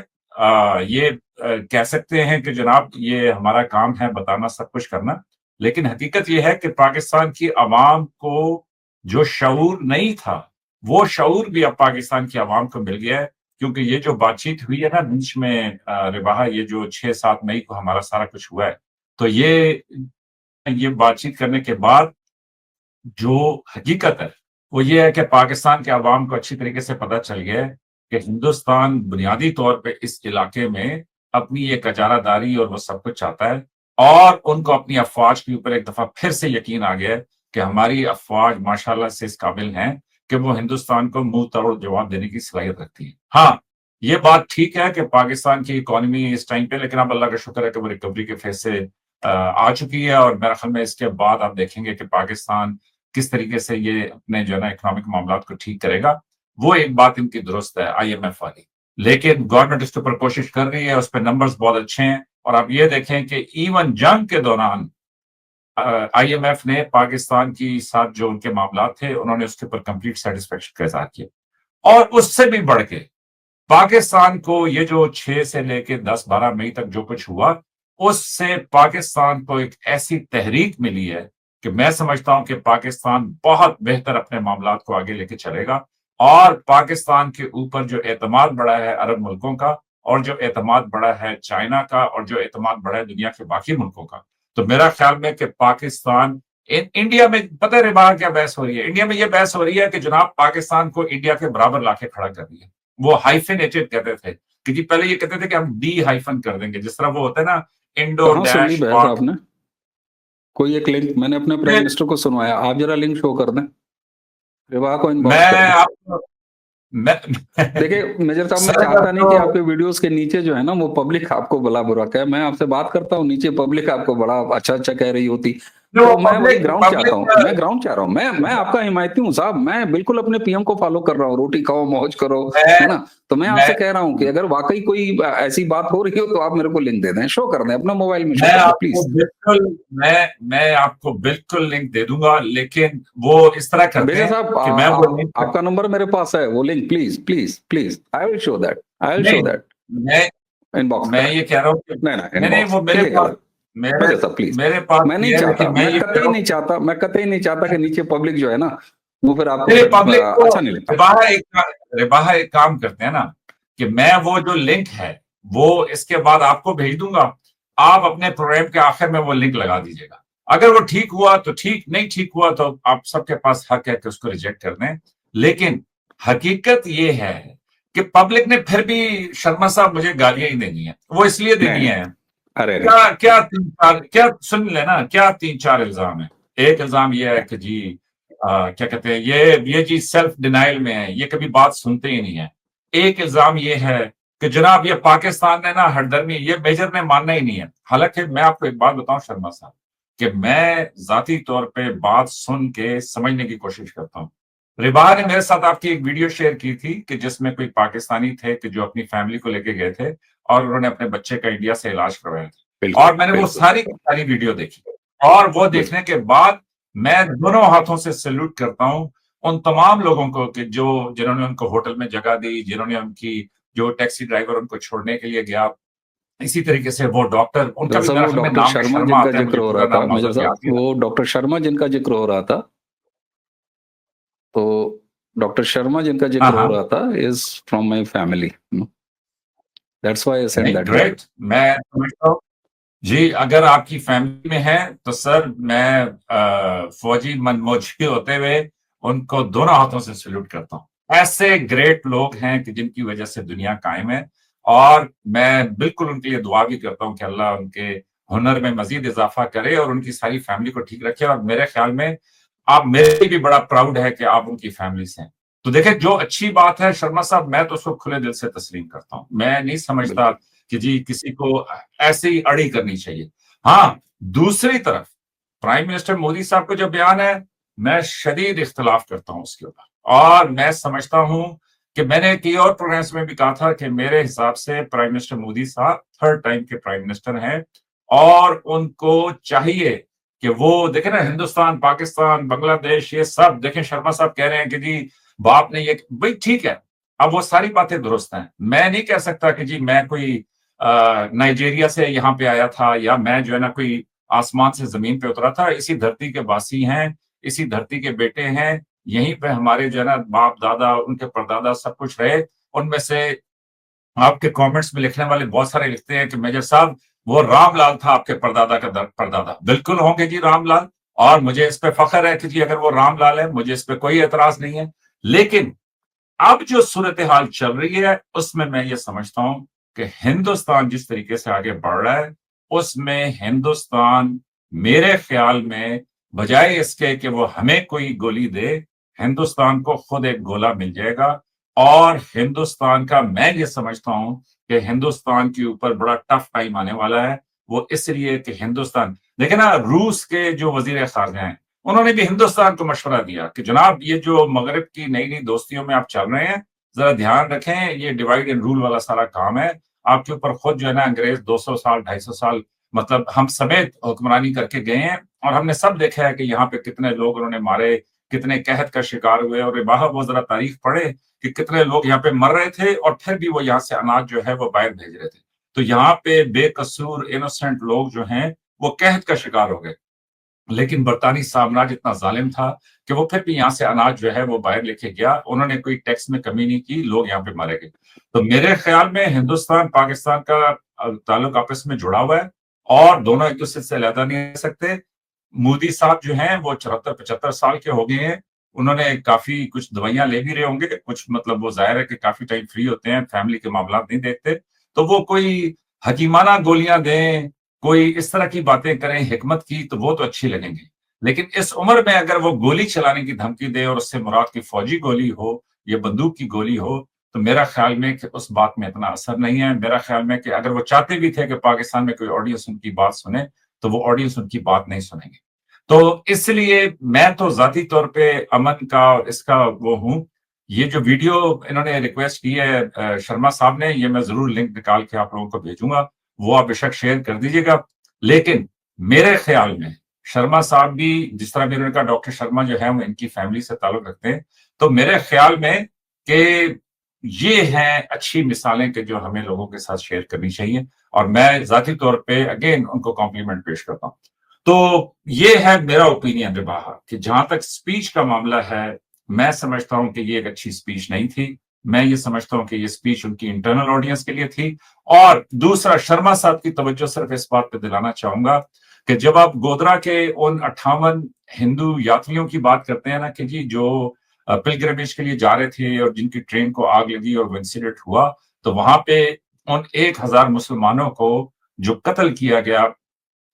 ये कह सकते हैं कि जनाब ये हमारा काम है बताना सब कुछ करना, लेकिन हकीकत ये है कि पाकिस्तान की आवाम को जो शऊर नहीं था वो शऊर भी अब पाकिस्तान की आवाम को मिल गया है। क्योंकि ये जो बातचीत हुई है ना बीच में रिबाहा, ये जो 6-7 मई को हमारा सारा कुछ हुआ है, तो ये बातचीत करने के बाद जो हकीकत है वो ये है कि पाकिस्तान के अवाम को अच्छी तरीके से पता चल गया है कि हिंदुस्तान बुनियादी तौर पे इस इलाके में अपनी एक इजारादारी और वो सब कुछ चाहता है। और उनको अपनी अफवाज के ऊपर एक दफा फिर से यकीन आ गया है कि हमारी अफवाज माशाल्लाह से इस काबिल हैं कि वो हिंदुस्तान को मुंह तोड़ जवाब देने की सलाहियत रखती है। हाँ, ये बात ठीक है कि पाकिस्तान की इकोनॉमी इस टाइम पे, लेकिन अब अल्लाह का शुक्र है कि वो रिकवरी के फेज से आ चुकी है और मेरे ख्याल में इसके बाद आप देखेंगे कि पाकिस्तान किस तरीके से ये अपने जो है ना इकोनॉमिक मामला को ठीक करेगा। वो एक बात इनकी दुरुस्त है IMF वाली, लेकिन गवर्नमेंट इसके ऊपर कोशिश कर रही है, उस पर नंबर्स बहुत अच्छे हैं। और आप ये देखें कि इवन जंग के दौरान IMF ने पाकिस्तान की साथ जो उनके मामला थे उन्होंने उसके ऊपर कंप्लीट सेटिस्फेक्शन का इजहार किया। और उससे भी बढ़ के पाकिस्तान को ये जो 6 से लेके 10-12 मई तक जो कुछ हुआ, उससे पाकिस्तान को एक ऐसी तहरीक मिली है कि मैं समझता हूं कि पाकिस्तान बहुत बेहतर अपने मामलात को आगे लेके चलेगा। और पाकिस्तान के ऊपर जो एतमाद बढ़ा है अरब मुल्कों का, और जो एतमाद बढ़ा है चाइना का, और जो एतमाद बढ़ा है दुनिया के बाकी मुल्कों का, तो मेरा ख्याल में कि पाकिस्तान इंडिया में, पता है बाहर क्या बहस हो रही है? इंडिया में यह बहस हो रही है कि जनाब पाकिस्तान को इंडिया के बराबर लाके खड़ा कर दिया। वो हाइफेनेटेड कहते थे, क्योंकि पहले ये कहते थे कि हम डी हाइफन कर देंगे, जिस तरह वो होता है ना इंडो कहाँ सुन ली डैश बहस आपने? कोई एक लिंक मैंने अपने प्राइम मिनिस्टर को सुनवाया, आप जरा लिंक शो कर दें, विवाह को इनबॉक्स कर मैं दें। आपको देखिए मेजर साहब, मैं चाहता नहीं कि आपके वीडियोस के नीचे जो है ना वो पब्लिक आपको भला बुरा कहे। मैं आपसे बात करता हूँ, नीचे पब्लिक आपको बड़ा अच्छा अच्छा कह रही होती, तो मैं वही ग्राउंड चाहता हूँ, मैं ग्राउंड चाह रहा हूँ। मैं आपका हिमायती हूँ साहब, मैं बिल्कुल अपने PM को फॉलो कर रहा हूँ, रोटी खाओ मौज करो, है ना। तो मैं आपसे कह रहा हूँ कि अगर वाकई कोई ऐसी बात हो रही हो तो आप मेरे को लिंक दे दें, शो कर दें, अपना मोबाइल में शो कर दें प्लीज। मैं आपको बिल्कुल लिंक दे दूंगा, लेकिन वो इस तरह करते बेजा हैं साहब, कि मैं वो लिंक आपका नंबर मेरे पास है, वो link please please please, I will show that, I will show that मैं इनबॉक्स मैं ये कह रहा हूँ कि नहीं वो मेरे पास मेरे साथ प्लीज, मेरे पास मैं नहीं ये है, चाहता, लेकिन मैं ये कह रहा हूँ मैं कतई नहीं चाहता कि नीचे पब्लिक जो है ना वो फिर आपको मेरे पब्लिक को अच्छा नहीं लगता। रिबाहा एक काम करते हैं ना कि मैं वो जो लिंक है वो इसके बाद आपको भेज दूंगा, आप अपने प्रोग्राम के आखिर में वो लिंक लगा दीजिएगा। अगर वो ठीक हुआ तो ठीक, नहीं ठीक हुआ तो आप सबके पास हक है कि उसको रिजेक्ट कर दें। लेकिन हकीकत ये है कि पब्लिक ने फिर भी शर्मा साहब मुझे गालियां ही देनी है, वो इसलिए देनी है अरे क्या सुन लेना, क्या 3-4 इल्जाम है। एक इल्जाम ये है कि जी क्या कहते हैं ये जी सेल्फ डिनाइल में है, ये कभी बात सुनते ही नहीं है। एक इल्जाम ये है कि जनाब ये पाकिस्तान ने ना हरदर्मी, ये मेजर ने मानना ही नहीं है। हालांकि मैं आपको एक बात बताऊं शर्मा साहब, कि मैं जाती तौर पे बात सुन के समझने की कोशिश करता हूँ। रिबा ने मेरे साथ आपकी एक वीडियो शेयर की थी कि जिसमें कोई पाकिस्तानी थे कि जो अपनी फैमिली को लेके गए थे और उन्होंने अपने बच्चे का इंडिया से इलाज करवाया था, बिल्कुल और मैंने वो बिल्कुल सारी की सारी वीडियो देखी, और वो बिल्कुल देखने के बाद मैं दोनों हाथों से सैल्यूट करता हूं उन तमाम लोगों को कि जो जिन्होंने उनको होटल में जगह दी, जिन्होंने उनकी, जो टैक्सी ड्राइवर उनको छोड़ने के लिए गया, इसी तरीके से वो डॉक्टर, उनका भी दरअसल मेरा वो ख्याल में डॉक्टर नाम में शर्मा शर्मा जिनका आता है, जिक्र मुझे हो पूरा रहा था नाम मेजर माजूद याद साहब, नहीं वो आता। डॉक्टर शर्मा जिनका जिक्र हो रहा था, तो डॉक्टर शर्मा जिनका हाँ जिक्र हो हाँ, रहा था is from my family, that's why I send नहीं दैट वीडियो। ग्रेट, मैं समझता हूँ जी, अगर आपकी फैमिली में है तो सर मैं फौजी मनमोजी होते हुए उनको दोनों हाथों से सैल्यूट करता हूँ। ऐसे ग्रेट लोग हैं कि जिनकी वजह से दुनिया कायम है, और मैं बिल्कुल उनके लिए दुआ भी करता हूँ कि अल्लाह उनके हुनर में मजीद इजाफा करे और उनकी सारी फैमिली को ठीक रखे। और मेरे ख्याल में आप मेरे लिए भी बड़ा प्राउड है कि आप उनकी फैमिली से हैं। तो देखिए, जो अच्छी बात है शर्मा साहब, मैं तो उसको खुले दिल से तस्लीम करता हूँ। मैं नहीं समझता बिल्कुल कि जी किसी को ऐसे ही अड़ी करनी चाहिए। हाँ, दूसरी तरफ प्राइम मिनिस्टर मोदी साहब का जो बयान है, मैं शदीद इख्तिलाफ करता हूं उसके ऊपर, और मैं समझता हूं कि मैंने कई और प्रोग्राम्स में भी कहा था कि मेरे हिसाब से प्राइम मिनिस्टर मोदी साहब थर्ड टाइम के प्राइम मिनिस्टर हैं, और उनको चाहिए कि वो देखें ना, हिंदुस्तान, पाकिस्तान, बांग्लादेश, ये सब देखें, शर्मा साहब कह रहे हैं कि जी बाप ने ये, भाई ठीक है, अब वो सारी बातें दुरुस्त हैं। मैं नहीं कह सकता कि जी मैं कोई नाइजीरिया से यहाँ पे आया था, या मैं जो है ना कोई आसमान से जमीन पे उतरा था। इसी धरती के वासी हैं, इसी धरती के बेटे हैं, यहीं पे हमारे जो है ना बाप दादा, उनके परदादा सब कुछ रहे। उनमें से आपके कमेंट्स में लिखने वाले बहुत सारे लिखते हैं कि मेजर साहब वो रामलाल था आपके परदादा का परदादा। बिल्कुल होंगे जी रामलाल, और मुझे इस पे फख्र है कि जी अगर वो रामलाल है, मुझे इस पे कोई एतराज नहीं है। लेकिन अब जो सूरत हाल चल रही है उसमें मैं ये समझता हूं कि हिंदुस्तान जिस तरीके से आगे बढ़ रहा है, उसमें हिंदुस्तान मेरे ख्याल में बजाय इसके कि वो हमें कोई गोली दे, हिंदुस्तान को खुद एक गोला मिल जाएगा। और हिंदुस्तान का, मैं ये समझता हूं कि हिंदुस्तान के ऊपर बड़ा टफ टाइम आने वाला है। वो इसलिए कि हिंदुस्तान, देखे ना, रूस के जो वजीर खारजा हैं, उन्होंने भी हिंदुस्तान को मशवरा दिया कि जनाब ये जो मगरब की नई नई दोस्तियों में आप चल रहे हैं, जरा ध्यान रखें, ये डिवाइड एंड रूल वाला सारा काम है। आपके ऊपर खुद जो है ना अंग्रेज 200 साल 250 साल, मतलब हम समेत हुक्मरानी करके गए हैं, और हमने सब देखा है कि यहाँ पे कितने लोग उन्होंने मारे, कितने कहत का शिकार हुए। और बाहर वो जरा तारीख पढ़े कि कितने लोग यहाँ पे मर रहे थे, और फिर भी वो यहाँ से अनाज जो है वो बाहर भेज रहे थे। तो यहाँ पे बेकसूर इनोसेंट लोग जो हैं वो कहत का शिकार हो गए। लेकिन बरतानी साम्राज्य इतना जालिम था कि वो फिर भी यहाँ से अनाज जो है वो बाहर लेके गया। उन्होंने कोई टैक्स में कमी नहीं की, लोग यहाँ पे मारे गए। तो मेरे ख्याल में हिंदुस्तान पाकिस्तान का ताल्लुक आपस में जुड़ा हुआ है, और दोनों एक दूसरे से अलहदा नहीं रह सकते। मोदी साहब जो हैं वो 74-75 साल के हो गए हैं। उन्होंने काफी कुछ दवाइयां ले भी रहे होंगे, कुछ मतलब वो जाहिर है कि काफी टाइम फ्री होते हैं, फैमिली के मामला नहीं देखते। तो वो कोई हकीमाना गोलियां दें, कोई इस तरह की बातें करें हिकमत की, तो वो तो अच्छी लगेंगी। लेकिन इस उम्र में अगर वो गोली चलाने की धमकी दे, और उससे मुराद की फौजी गोली हो या बंदूक की गोली हो, तो मेरा ख्याल में कि उस बात में इतना असर नहीं है। मेरा ख्याल में कि अगर वो चाहते भी थे कि पाकिस्तान में कोई ऑडियंस उनकी बात सुने, तो वो ऑडियंस उनकी बात नहीं सुनेंगे। तो इसलिए मैं तो जाती तौर पे अमन का और इसका वो हूं। ये जो वीडियो इन्होंने रिक्वेस्ट की है शर्मा साहब ने, ये मैं जरूर लिंक निकाल के आप लोगों को भेजूंगा, वो आप बेशक शेयर कर दीजिएगा। लेकिन मेरे ख्याल में शर्मा साहब भी, जिस तरह भी उन्होंने कहा, डॉक्टर शर्मा जो है वो इनकी फैमिली से ताल्लुक रखते हैं, तो मेरे ख्याल में कि ये हैं अच्छी मिसालें कि जो हमें लोगों के साथ शेयर करनी चाहिए। और मैं जाती तौर पे अगेन उनको कॉम्प्लीमेंट पेश करता हूं। तो ये है मेरा ओपिनियन रिबाहा, कि जहां तक स्पीच का मामला है, मैं समझता हूं कि ये एक अच्छी स्पीच नहीं थी। मैं ये समझता हूं कि ये स्पीच उनकी इंटरनल ऑडियंस के लिए थी। और दूसरा, शर्मा साहब की तवज्जो सिर्फ इस बात पे दिलाना चाहूंगा कि जब आप गोधरा के उन 58 हिंदू यात्रियों की बात करते हैं ना, कि जी जो पिलग्रिमेज के लिए जा रहे थे और जिनकी ट्रेन को आग लगी और वो इंसिडेंट हुआ, तो वहां पे उन 1000 मुसलमानों को जो कत्ल किया गया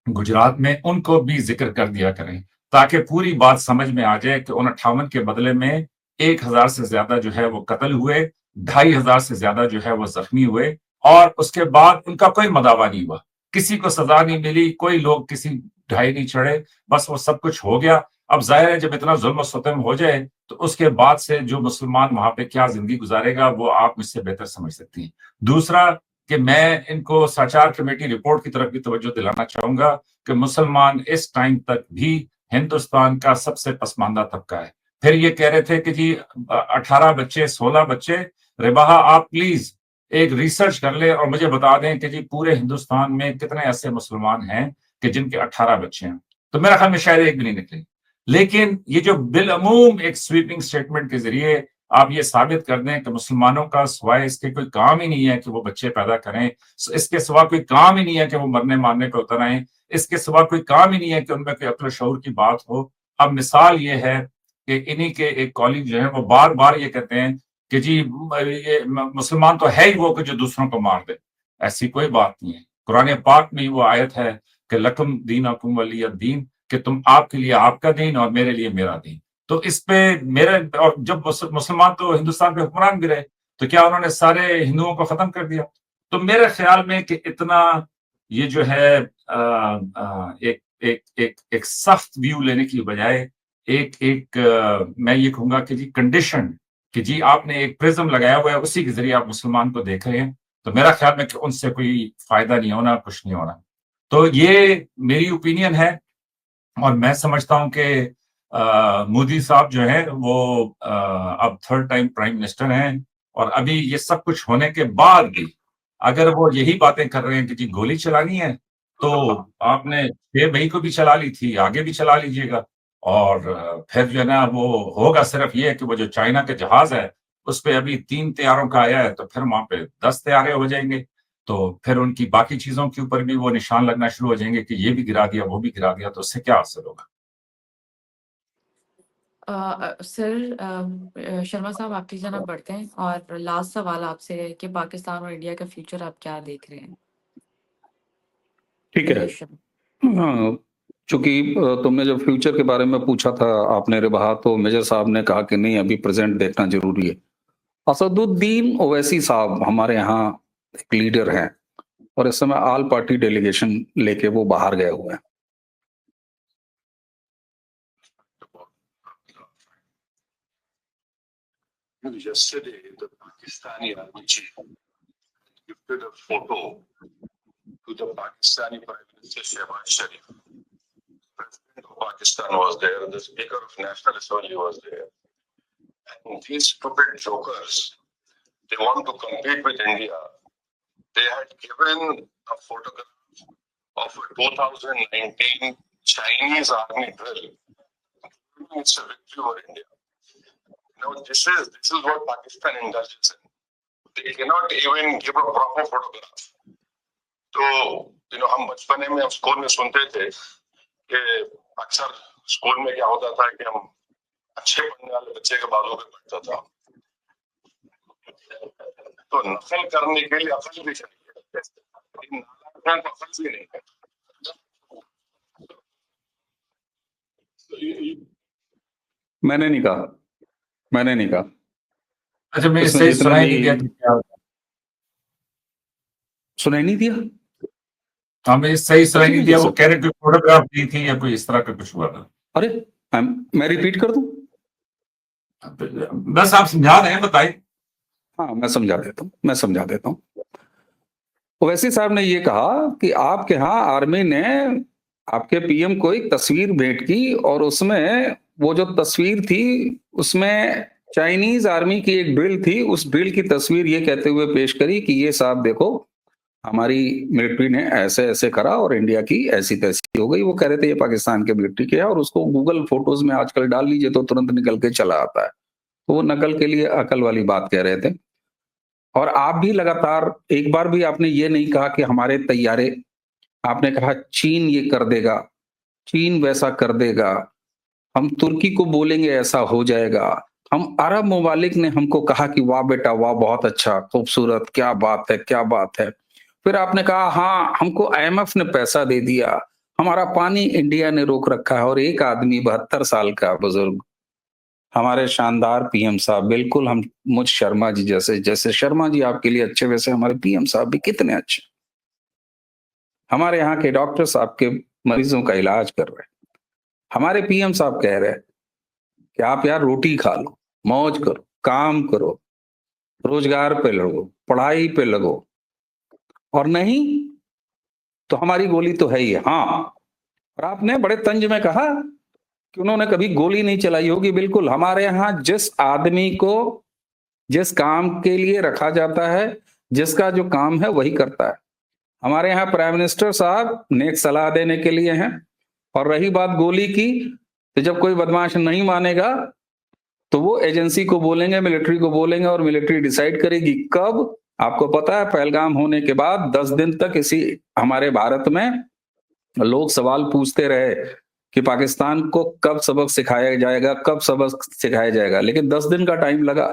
गुजरात में, उनको भी जिक्र कर दिया करें, ताकि पूरी बात समझ में आ जाए कि उन 58 के बदले में 1000 से ज्यादा जो है वो कत्ल हुए। 2,500 से ज्यादा जो है वो जख्मी हुए, और उसके बाद उनका कोई मदावा नहीं हुआ, किसी को सजा नहीं मिली, कोई लोग किसी ढाई नहीं चढ़े, बस वो सब कुछ हो गया। अब जाहिर है जब इतना जुल्म सितम हो जाए तो उसके बाद से जो मुसलमान वहां पे क्या जिंदगी गुजारेगा वो आप मुझसे बेहतर समझ सकती हैं। दूसरा कि मैं इनको साचार कमेटी रिपोर्ट की तरफ भी तवज्जो दिलाना चाहूंगा कि मुसलमान इस टाइम तक भी हिंदुस्तान का सबसे पसमानदा तबका है। फिर ये कह रहे थे कि जी 18 बच्चे 16 बच्चे, रिबाहा आप प्लीज एक रिसर्च कर ले और मुझे बता दें कि जी पूरे हिंदुस्तान में कितने ऐसे मुसलमान हैं कि जिनके 18 बच्चे हैं। तो मेरा ख्याल में शायद एक भी नहीं निकले। लेकिन ये जो बिलअमूम एक स्वीपिंग स्टेटमेंट के जरिए आप ये साबित कर दें कि मुसलमानों का सिवाय इसके कोई काम ही नहीं है कि वो बच्चे पैदा करें, इसके सिवा कोई काम ही नहीं है कि वो मरने मारने को उतर आए, इसके सिवा कोई काम ही नहीं है कि उनमें कोई अक्ल शऊर की बात हो। अब मिसाल ये है कि इन्हीं के एक कॉलीग जो है वो बार बार ये कहते हैं कि जी ये मुसलमान तो है ही वो कि जो दूसरों को मार दे। ऐसी कोई बात नहीं है। कुरान पाक में वो आयत है कि लकुम दीनकुम वलिय दीन, कि तुम आपके लिए आपका दीन और मेरे लिए मेरा दीन। तो इस पे मेरे, और जब मुसलमान तो हिंदुस्तान के हुक्मरान भी रहे, तो क्या उन्होंने सारे हिंदुओं को खत्म कर दिया? तो मेरे ख्याल में कि इतना ये जो है एक एक एक एक सख्त व्यू लेने की बजाय एक एक मैं ये कहूंगा कि जी कंडीशन, कि जी आपने एक प्रिज्म लगाया हुआ है, उसी के जरिए आप मुसलमान को देख रहे हैं, तो मेरा ख्याल में कि उनसे कोई फायदा नहीं होना, कुछ नहीं होना। तो ये मेरी ओपिनियन है, और मैं समझता हूं कि मोदी साहब जो है वो अब थर्ड टाइम प्राइम मिनिस्टर हैं, और अभी ये सब कुछ होने के बाद भी अगर वो यही बातें कर रहे हैं कि जी गोली चलानी है, तो आपने 6 मई को भी चला ली थी, आगे भी चला लीजिएगा। और फिर जो है ना वो होगा सिर्फ ये कि वो जो चाइना के जहाज है उस पे अभी 3 तैयारों का आया है, तो फिर वहां पे 10 तैयारे हो जाएंगे, तो फिर उनकी बाकी चीजों के ऊपर भी वो निशान लगना शुरू हो जाएंगे कि ये भी गिरा दिया, वो भी गिरा दिया, तो उससे क्या असर होगा? सर शर्मा साहब आप प्लीज जनाब बढ़ते हैं, और लास्ट सवाल आपसे है कि पाकिस्तान और इंडिया का फ्यूचर आप क्या देख रहे हैं? ठीक है। हाँ, चूंकि तुमने जब फ्यूचर के बारे में पूछा था आपने रिबाहा, तो मेजर साहब ने कहा कि नहीं अभी प्रेजेंट देखना जरूरी है। असदुद्दीन ओवैसी साहब हमारे यहाँ एक लीडर हैं, और इस समय ऑल पार्टी डेलीगेशन लेके वो बाहर गए हुए हैं। Yesterday, the Pakistani army chief gifted a photo to the Pakistani Prime Minister Shehbaz Sharif. President of Pakistan was there, and the Speaker of National Assembly was there. And these stupid jokers, they want to compete with India. They had given a photograph of a 2019 Chinese army drill. It's a victory over India. Now, this is what Pakistan indulges in. They cannot even give a proper photograph. तो हम बचपने में हम school में सुनते थे कि अक्सर स्कूल में क्या होता था कि हम अच्छे पढ़ने वाले बच्चे के बालों पे बैठता था। तो नकल करने के लिए अकल भी चाहिए, लेकिन नालायकों को अकल भी नहीं है। मैंने नहीं कहा। अच्छा, मैं सही सुनाई नहीं दिया? सुनाई नहीं दिया? हमें सही सुनाई नहीं दिया। वो कह रहे कोई फोटोग्राफ दी थी या कोई इस तरह का कुछ हुआ था। अरे मैं रिपीट कर दूं? बस आप समझा रहे हैं, बताइए। हाँ, मैं समझा देता हूँ। ओवैसी साहब ने ये कहा कि आपके यहाँ आर्मी ने आपके पीएम को एक तस्वीर भेंट की, और उसमें वो जो तस्वीर थी उसमें चाइनीज आर्मी की एक ड्रिल थी। उस ड्रिल की तस्वीर ये कहते हुए पेश करी कि ये साहब देखो, हमारी मिलिट्री ने ऐसे ऐसे करा और इंडिया की ऐसी तैसी हो गई। वो कह रहे थे ये पाकिस्तान के मिलिट्री के है, और उसको गूगल फोटोज में आजकल डाल लीजिए तो तुरंत निकल के चला आता है। तो वो नकल के लिए अकल वाली बात कह रहे थे। और आप भी लगातार, एक बार भी आपने ये नहीं कहा कि हमारे तैयारे, आपने कहा चीन ये कर देगा, चीन वैसा कर देगा, हम तुर्की को बोलेंगे ऐसा हो जाएगा। हम अरब ममालिक ने हमको कहा कि वाह बेटा वाह, बहुत अच्छा, खूबसूरत, क्या बात है, क्या बात है। फिर आपने कहा हाँ हमको IMF ने पैसा दे दिया, हमारा पानी इंडिया ने रोक रखा है, और एक आदमी 72 साल का बुजुर्ग हमारे शानदार पीएम साहब, बिल्कुल हम मुझ शर्मा जी जैसे, जैसे शर्मा जी आपके लिए अच्छे वैसे हमारे पीएम साहब भी कितने अच्छे। हमारे यहाँ के डॉक्टर साहब के मरीजों का इलाज कर रहे हैं। हमारे पीएम साहब कह रहे हैं कि आप यार रोटी खा लो, मौज करो, काम करो, रोजगार पे लगो, पढ़ाई पे लगो, और नहीं तो हमारी गोली तो है ही है। हाँ, और आपने बड़े तंज में कहा कि उन्होंने कभी गोली नहीं चलाई होगी। बिल्कुल, हमारे यहाँ जिस आदमी को जिस काम के लिए रखा जाता है, जिसका जो काम है वही करता है। हमारे यहाँ प्राइम मिनिस्टर साहब नेक सलाह देने के लिए हैं। और रही बात गोली की, तो जब कोई बदमाश नहीं मानेगा तो वो एजेंसी को बोलेंगे, मिलिट्री को बोलेंगे, और मिलिट्री डिसाइड करेगी कब। आपको पता है पहलगाम होने के बाद 10 दिन तक इसी हमारे भारत में लोग सवाल पूछते रहे कि पाकिस्तान को कब सबक सिखाया जाएगा, कब सबक सिखाया जाएगा, लेकिन 10 दिन का टाइम लगा।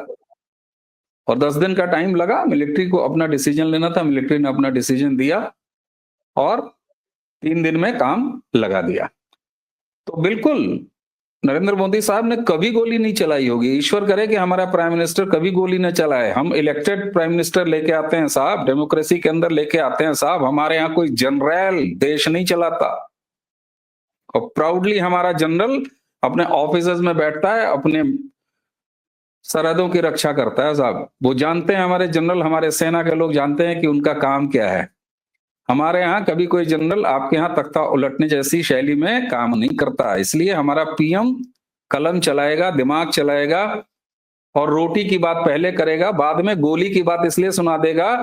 और 10 दिन का टाइम लगा, मिलिट्री को अपना डिसीजन लेना था, मिलिट्री ने अपना डिसीजन दिया और 3 दिन में काम लगा दिया। तो बिल्कुल नरेंद्र मोदी साहब ने कभी गोली नहीं चलाई होगी। ईश्वर करे कि हमारा प्राइम मिनिस्टर कभी गोली न चलाए। हम इलेक्टेड प्राइम मिनिस्टर लेके आते हैं साहब, डेमोक्रेसी के अंदर लेके आते हैं साहब। हमारे यहाँ कोई जनरल देश नहीं चलाता, और प्राउडली हमारा जनरल अपने ऑफिसर्स में बैठता है, अपने सरहदों की रक्षा करता है साहब। वो जानते हैं, हमारे जनरल, हमारे सेना के लोग जानते हैं कि उनका काम क्या है। हमारे यहाँ कभी कोई जनरल आपके यहाँ तख्ता उलटने जैसी शैली में काम नहीं करता। इसलिए हमारा पीएम कलम चलाएगा, दिमाग चलाएगा, और रोटी की बात पहले करेगा, बाद में गोली की बात इसलिए सुना देगा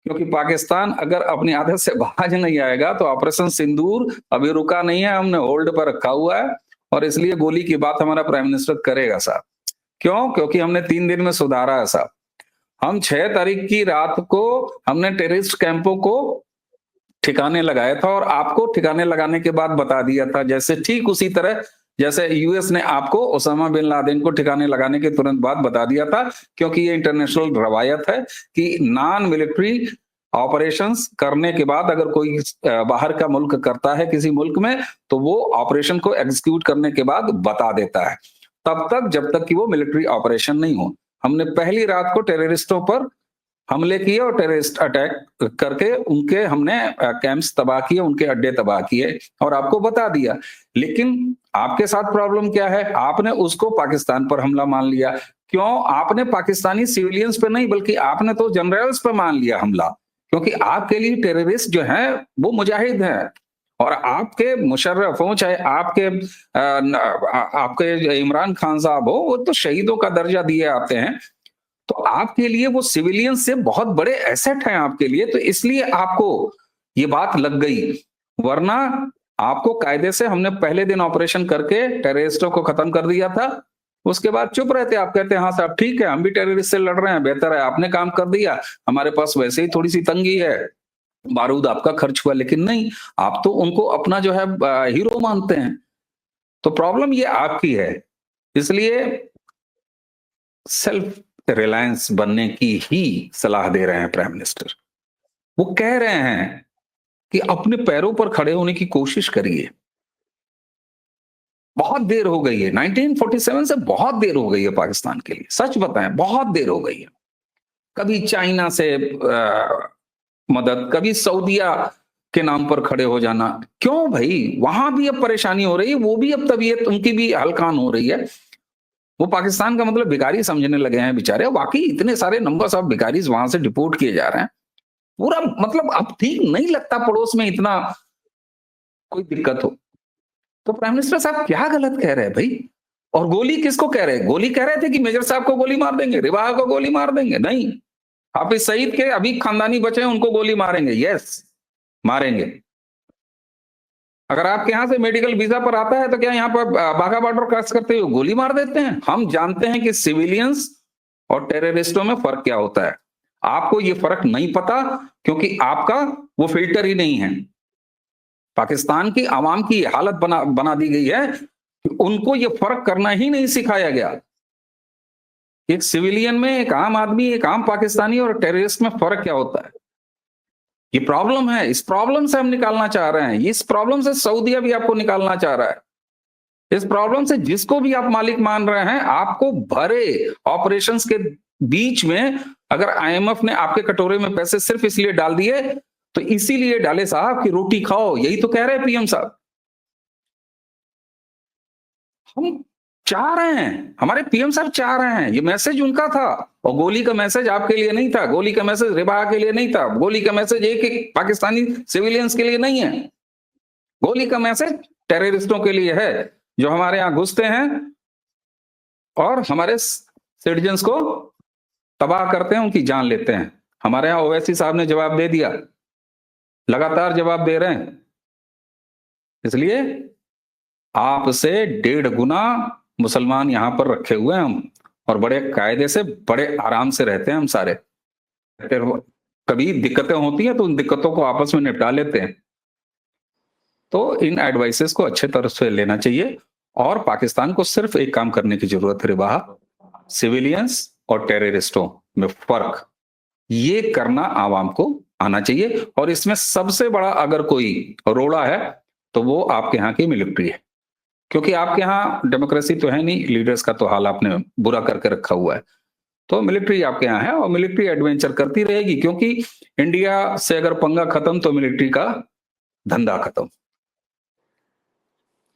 क्योंकि पाकिस्तान अगर अपनी आदत से बाज नहीं आएगा तो ऑपरेशन सिंदूर अभी रुका नहीं है, हमने होल्ड पर रखा हुआ है, और इसलिए गोली की बात हमारा प्राइम मिनिस्टर करेगा साहब। क्यों? क्योंकि हमने 3 दिन में सुधारा है साहब। हम 6 तारीख की रात को हमने टेररिस्ट कैंपों को ठिकाने लगाया था, और आपको ठिकाने लगाने के बाद बता दिया था, जैसे ठीक उसी तरह जैसे यूएस ने आपको ओसामा बिन लादेन को ठिकाने लगाने के तुरंत बाद बता दिया था। क्योंकि ये इंटरनेशनल रवायत है कि नॉन मिलिट्री ऑपरेशंस करने के बाद अगर कोई बाहर का मुल्क करता है किसी मुल्क में, तो वो ऑपरेशन को एग्जीक्यूट करने के बाद बता देता है, तब तक जब तक कि वो मिलिट्री ऑपरेशन नहीं हो। हमने पहली रात को टेररिस्टों पर हमले किए और टेररिस्ट अटैक करके उनके हमने कैंप्स तबाह किए, उनके अड्डे तबाह किए, और आपको बता दिया। लेकिन आपके साथ प्रॉब्लम क्या है? आपने उसको पाकिस्तान पर हमला मान लिया। क्यों? आपने पाकिस्तानी सिविलियंस पे नहीं, बल्कि आपने तो जनरल्स पे मान लिया हमला, क्योंकि आपके लिए टेररिस्ट जो है वो मुजाहिद हैं, और आपके मुशर्रफ हो, चाहे आपके इमरान खान साहब हो, वो तो शहीदों का दर्जा दिए आते हैं। तो आपके लिए वो सिविलियन से बहुत बड़े एसेट हैं आपके लिए, तो इसलिए आपको ये बात लग गई। वरना आपको कायदे से हमने पहले दिन ऑपरेशन करके टेररिस्टों को खत्म कर दिया था, उसके बाद चुप रहते। आप कहते हैं हाँ साहब ठीक है, हम भी टेररिस्ट से लड़ रहे हैं, बेहतर है आपने काम कर दिया, हमारे पास वैसे ही थोड़ी सी तंगी है, बारूद आपका खर्च हुआ। लेकिन नहीं, आप तो उनको अपना जो है हीरो मानते हैं। तो प्रॉब्लम ये आपकी है। इसलिए सेल्फ रिलायंस बनने की ही सलाह दे रहे हैं प्राइम मिनिस्टर। वो कह रहे हैं कि अपने पैरों पर खड़े होने की कोशिश करिए। बहुत देर हो गई है, 1947 से बहुत देर हो गई है पाकिस्तान के लिए, सच बताएं बहुत देर हो गई है। कभी चाइना से मदद, कभी सऊदिया के नाम पर खड़े हो जाना। क्यों भाई? वहां भी अब परेशानी हो रही है, वो भी अब तबीयत उनकी भी हलकान हो रही है। वो पाकिस्तान का मतलब भिखारी समझने लगे हैं बेचारे। वाकई इतने सारे नंबर्स ऑफ भिखारीज वहां से डिपोर्ट किए जा रहे हैं। पूरा मतलब अब ठीक नहीं लगता पड़ोस में इतना कोई दिक्कत हो। तो प्राइम मिनिस्टर साहब क्या गलत कह रहे हैं भाई? और गोली किसको कह रहे हैं? गोली कह रहे थे कि मेजर साहब को गोली मार देंगे, रिवाहा को गोली मार देंगे। नहीं, हाफिज सईद के अभी खानदानी बचे हैं, उनको गोली मारेंगे। यस, मारेंगे। अगर आपके यहां से मेडिकल वीजा पर आता है तो क्या यहाँ पर बाघा बॉर्डर क्रॉस करते हुए गोली मार देते हैं? हम जानते हैं कि सिविलियंस और टेररिस्टों में फर्क क्या होता है। आपको ये फर्क नहीं पता क्योंकि आपका वो फिल्टर ही नहीं है। पाकिस्तान की आवाम की हालत बना दी गई है कि उनको ये फर्क करना ही नहीं सिखाया गया। एक सिविलियन में, एक आम आदमी, एक आम पाकिस्तानी और टेररिस्ट में फर्क क्या होता है। ये प्रॉब्लम है। इस प्रॉब्लम से हम निकालना चाह रहे हैं। इस प्रॉब्लम से सऊदीया भी आपको निकालना चाह रहा है। इस प्रॉब्लम से जिसको भी आप मालिक मान रहे हैं, आपको भरे ऑपरेशंस के बीच में अगर आईएमएफ ने आपके कटोरे में पैसे सिर्फ इसलिए डाल दिए, तो इसीलिए डाले साहब कि रोटी खाओ, यही तो कह रहे हैं पीएम साहब। हम चाह रहे हैं, हमारे पीएम साहब चाह रहे हैं, ये मैसेज उनका था। और गोली का मैसेज आपके लिए नहीं था, गोली का मैसेज रिबा के लिए नहीं था, गोली का मैसेज एक एक पाकिस्तानी सिविलियंस के लिए नहीं है। गोली का मैसेज टेररिस्टों के लिए है जो हमारे यहां घुसते हैं और हमारे सिटीजन्स को तबाह करते हैं, उनकी जान लेते हैं। हमारे यहां ओवैसी साहब ने जवाब दे दिया, लगातार जवाब दे रहे हैं। इसलिए आपसे 1.5 गुना मुसलमान यहां पर रखे हुए हैं हम, और बड़े कायदे से बड़े आराम से रहते हैं हम सारे। फिर कभी दिक्कतें होती हैं तो उन दिक्कतों को आपस में निपटा लेते हैं। तो इन एडवाइसेस को अच्छे तरह से लेना चाहिए और पाकिस्तान को सिर्फ एक काम करने की जरूरत है रिबाहा, सिविलियंस और टेररिस्टों में फर्क ये करना आवाम को आना चाहिए। और इसमें सबसे बड़ा अगर कोई रोड़ा है तो वो आपके यहाँ की मिलिट्री है, क्योंकि आपके यहाँ डेमोक्रेसी तो है नहीं, लीडर्स का तो हाल आपने बुरा करके रखा हुआ है। तो मिलिट्री आपके यहाँ है और मिलिट्री एडवेंचर करती रहेगी, क्योंकि इंडिया से अगर पंगा खत्म तो मिलिट्री का धंधा खत्म।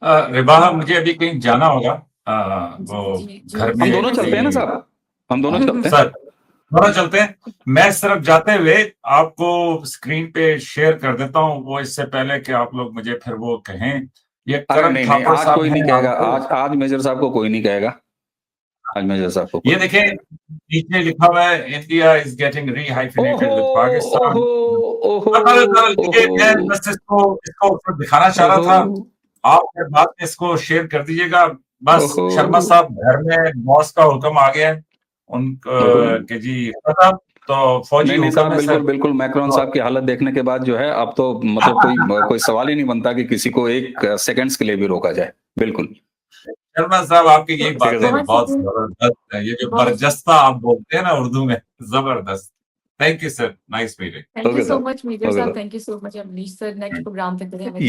रिबाहा, मुझे अभी कहीं जाना होगा, वो जी, घर हम में दोनों चलते हैं ना साहब, हम दोनों चलते हैं। सर दोनों चलते हैं। मैं सिर्फ जाते हुए आपको स्क्रीन पे शेयर कर देता हूँ, वो इससे पहले कि आप लोग मुझे फिर वो कहें। ये अरे करण नहीं, थापर आज साहब कोई नहीं हैं, कहेगा, आपको आज मेजर साहब को कोई नहीं कहेगा, आज मेजर साहब को ये देखें, नीचे लिखा हुआ है India is getting rehyphenated with Pakistan. मैं बस इसको दिखाना चाह रहा था, आप फिर बाद में इसको शेयर कर दीजिएगा। बस शर्मा साहब घर में बॉस का हुक्म आ गया है के जी खत्म, तो फौजी नहीं हुक्म साहब, है बिल्कुल सर। बिल्कुल मैक्रोन साहब की हालत देखने के बाद जो है अब तो मतलब कोई सवाल ही नहीं बनता कि किसी को 1 सेकंड्स के लिए भी रोका जाए। बिल्कुल शर्मा साहब, आपकी यही ठीक है बातें साहब। बहुत जबरदस्त है, ये जो बरजस्ता आप बोलते हैं ना उर्दू में, जबरदस्त। Thank you sir, nice meeting. Thank you Okay, so sir. much, Major Okay, sir. sir. Thank you so much, Amnish sir. Next program तक के लिए हमें